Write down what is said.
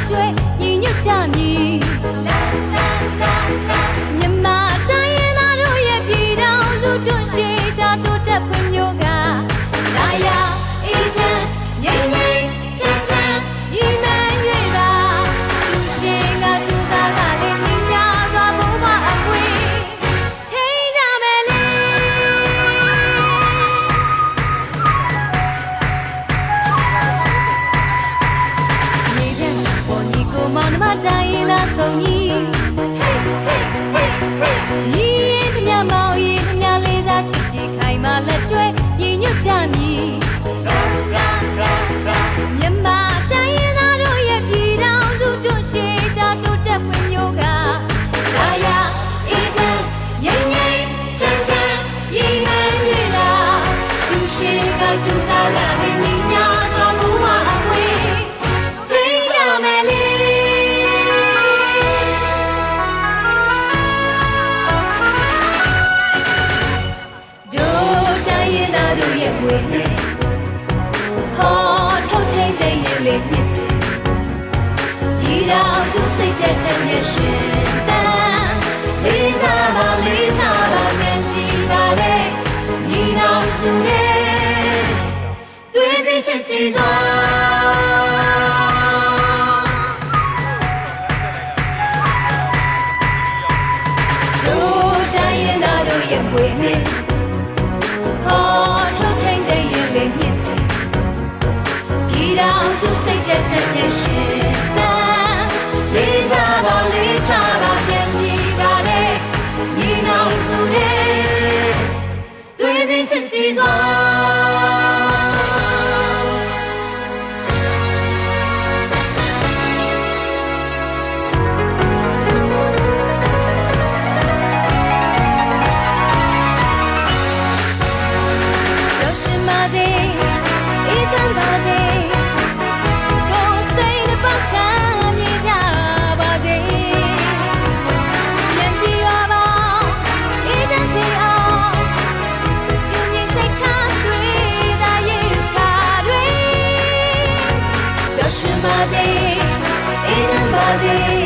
ကျွဲညီညွတ်ကြမည်မြန်မာတိုင်းရင်းသားတို့ရဲ့ပြည်တော်စုတွန့်ရှေးကြတိုးတက်ဖွံ့ဖြိုးကလာရအေးချမ်းငြိမ်းငြိမ်းချမ်းချမ်းညီမှန်၍သာသူရှင်ကကျူသာကလည်းညီများစွာဘိုးဘွားအပွေထိန်းကြမယ်လေညီတဲ့ပေါ်ညီကိုမောင်နှမတိုင်းရင်းသားဆုံးညီညီရင်ခမမောင်ရင်ခမလေးစားချစ်ကြည်ခိုင်မာလက်ကျွဲညီညွတ်ကြမည်မြန်မာတိုင်းရင်းသားတို့ရဲ့ပြည်တော်စုတွန့်ရှေးကြတိုးတက်ဖွံ့ဖြိုးကလာရအေးချမ်းငြိမ်းငြိမ်းချမ်းချမ်းညီမှန်၍သာသူရှင်ကကျူသာကလည်းညီများစွာဘုရားအပွေထိန်းကြမယ်လေတို့တိုင်းရင်းသားတို့ရဲ့ဝေနဲ့ဟောထုတ်ထိန်တဲ့ရေလေးဖြစ်တယ်ဒီတော်စုစိတ်တဲ့တဲ့ရဲ့ရှင်တန်လေးစားပါမြင်ကြည့်ပါလေညီနောင်စုရဲ့တွေ့စီချစ်ကြည်စွာတို့တိုင်းရင်းသားတို့ရဲ့ဝေနဲ့ဟောထုတ်ထိန်တဲ့ရေလေးဖြစ်တယ်ဒီတော်စုစိတ်တဲ့တဲ့ရှင်တန်လေးစားပါမြင်ကြည့်ပါလေညီနောင်စုရဲ့တွေ့စီချစ်ကြည်စွာပါစေ